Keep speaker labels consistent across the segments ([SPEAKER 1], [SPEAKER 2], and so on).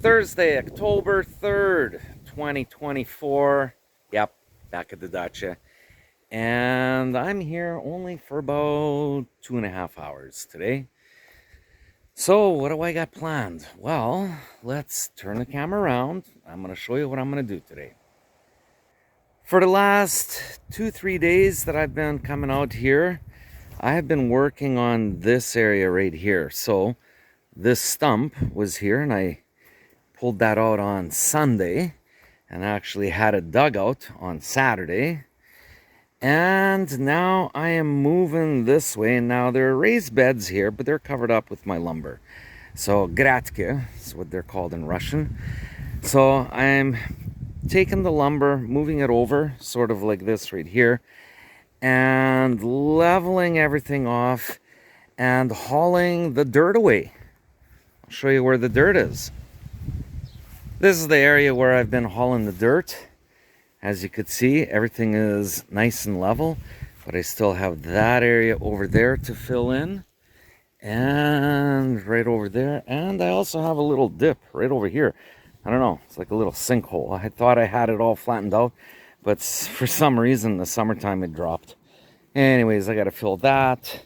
[SPEAKER 1] Thursday, October 3rd, 2024. Yep, back at the dacha. And I'm here only for about 2.5 hours today. So, what do I got planned? Well, let's turn the camera around. I'm going to show you what I'm going to do today. For the last 2-3 days that I've been coming out here, I have been working on this area right here. So, this stump was here and I pulled that out on Sunday and actually had it dug out on Saturday. And now I am moving this way. And now there are raised beds here, but they're covered up with my lumber. So gratke is what they're called in Russian. So I'm taking the lumber, moving it over, sort of like this right here, and leveling everything off and hauling the dirt away. I'll show you where the dirt is. This is the area where I've been hauling the dirt. As you could see, everything is nice and level, but I still have that area over there to fill in, and right over there, and I also have a little dip right over here. I don't know, it's like a little sinkhole. I thought I had it all flattened out, but for some reason in the summertime it dropped. Anyways, I gotta fill that,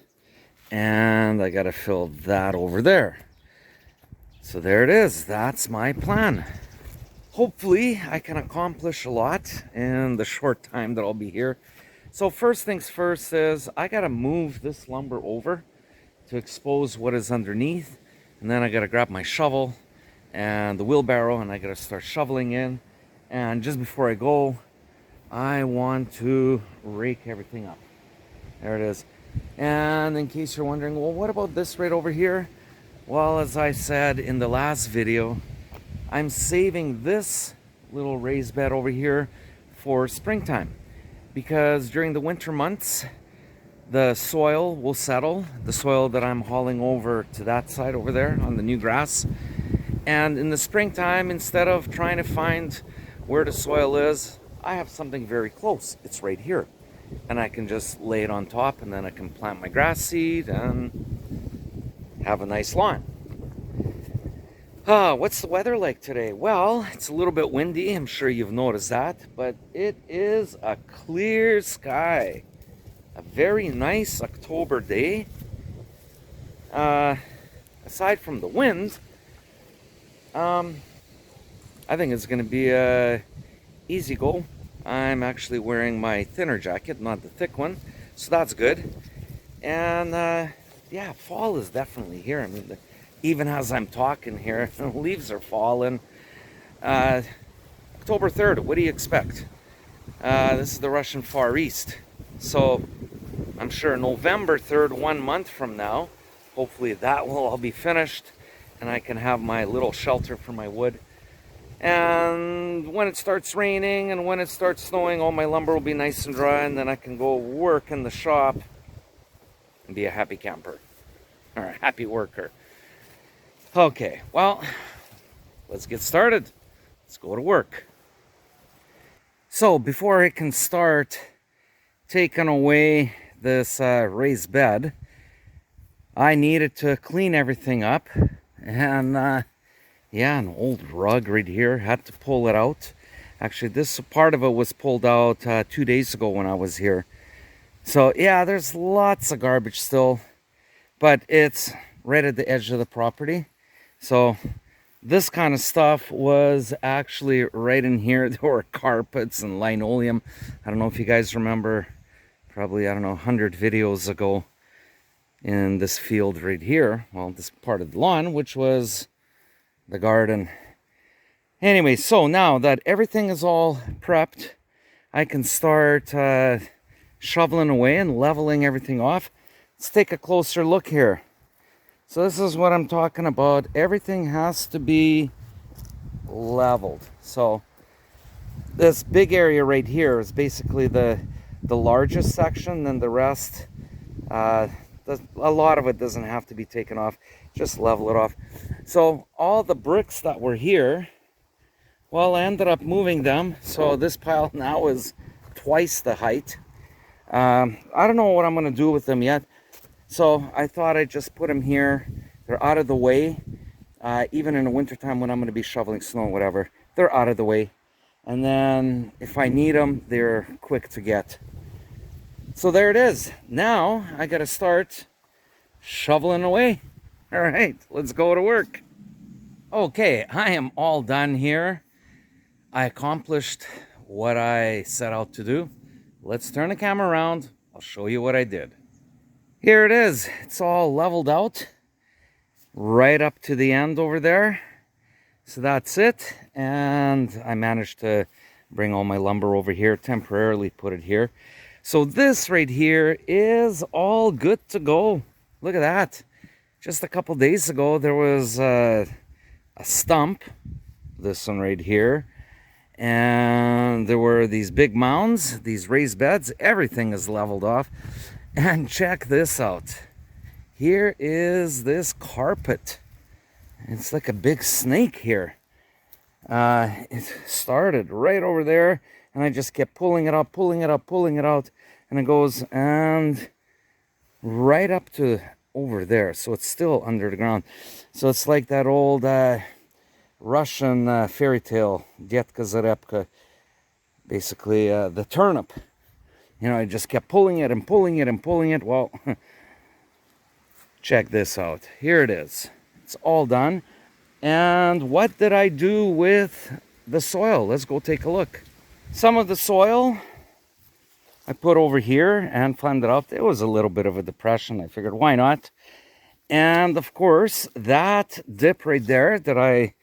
[SPEAKER 1] and I gotta fill that over there. So there it is. That's my plan. Hopefully I can accomplish a lot in the short time that I'll be here. So first things first is I gotta move this lumber over to expose what is underneath, and then I gotta grab my shovel and the wheelbarrow and I gotta start shoveling in. And just before I go, I want to rake everything up. There it is. And in case you're wondering, well, what about this right over here? Well, as I said in the last video, I'm saving this little raised bed over here for springtime, because during the winter months the soil will settle, the soil that I'm hauling over to that side over there on the new grass. And in the springtime, instead of trying to find where the soil is, I have something very close. It's right here, and I can just lay it on top, and then I can plant my grass seed and have a nice lawn. What's the weather like today? Well, it's a little bit windy. I'm sure you've noticed that, but it is a clear sky. A very nice October day. Aside from the wind, I think it's going to be a easy go. I'm actually wearing my thinner jacket, not the thick one, so that's good. And yeah, fall is definitely here. I mean, even as I'm talking here, the leaves are falling. October 3rd, what do you expect? This is the Russian Far East. So I'm sure November 3rd, 1 month from now, hopefully that will all be finished and I can have my little shelter for my wood. And when it starts raining and when it starts snowing, all my lumber will be nice and dry, and then I can go work in the shop and be a happy camper, or a happy worker. Okay, well, let's get started. Let's go to work. So before I can start taking away this raised bed, I needed to clean everything up. And yeah, an old rug right here, had to pull it out. Actually, this part of it was pulled out 2 days ago when I was here. So yeah, there's lots of garbage still, but it's right at the edge of the property. So this kind of stuff was actually right in here. There were carpets and linoleum. I don't know if you guys remember, probably, I don't know, 100 videos ago in this field right here. Well, this part of the lawn, which was the garden. Anyway, so now that everything is all prepped, I can start shoveling away and leveling everything off. Let's take a closer look here. So this is what I'm talking about. Everything has to be leveled. So this big area right here is basically the largest section, and the rest, a lot of it doesn't have to be taken off. Just level it off. So all the bricks that were here, well, I ended up moving them. So this pile now is twice the height. I don't know what I'm going to do with them yet. So I thought I'd just put them here. They're out of the way. even in the wintertime when I'm going to be shoveling snow or whatever, they're out of the way. And then if I need them, they're quick to get. So there it is. Now I got to start shoveling away. All right, let's go to work. Okay, I am all done here. I accomplished what I set out to do. Let's turn the camera around. I'll show you what I did. Here it is. It's all leveled out right up to the end over there. So that's it. And I managed to bring all my lumber over here, temporarily put it here. So this right here is all good to go. Look at that. Just a couple days ago, there was a stump, this one right here. And there were these big mounds, these raised beds. Everything is leveled off. And check this out. Here is this carpet. It's like a big snake here. It started right over there, and I just kept pulling it up, pulling it up, pulling it out, and it goes and right up to over there. So it's still under the ground. So it's like that old Russian fairy tale, Detka Zarepka, basically the turnip. You know, I just kept pulling it and pulling it and pulling it. Well, check this out. Here it is. It's all done. And what did I do with the soil? Let's go take a look. Some of the soil I put over here and flattened it out. It was a little bit of a depression. I figured, why not? And of course, that dip right there that I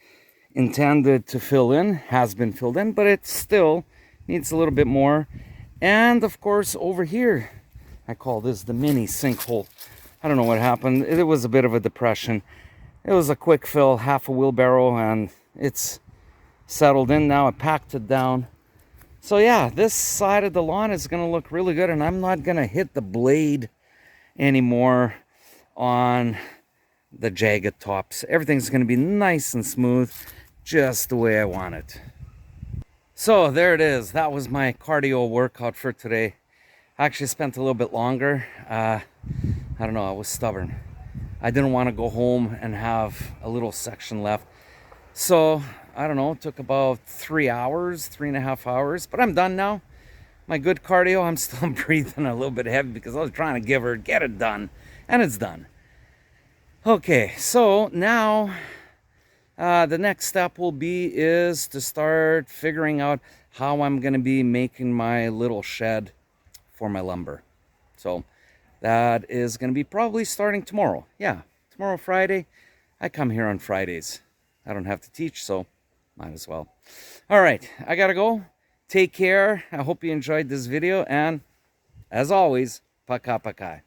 [SPEAKER 1] intended to fill in has been filled in, but it still needs a little bit more. And of course, over here, I call this the mini sinkhole. I don't know what happened. It was a bit of a depression. It was a quick fill, half a wheelbarrow, and it's settled in now. I packed it down. So yeah, this side of the lawn is going to look really good, and I'm not going to hit the blade anymore on the jagged tops. Everything's going to be nice and smooth, just the way I want it. So there it is. That was my cardio workout for today. I actually spent a little bit longer. I don't know, I was stubborn. I didn't want to go home and have a little section left. So, I don't know, it took about 3 hours, 3.5 hours, but I'm done now. My good cardio, I'm still breathing a little bit heavy because I was trying to get it done, and it's done. Okay, so now the next step is to start figuring out how I'm going to be making my little shed for my lumber. So that is going to be probably starting tomorrow. Yeah, tomorrow, Friday. I come here on Fridays. I don't have to teach, so might as well. All right, I got to go. Take care. I hope you enjoyed this video. And as always, paka paka.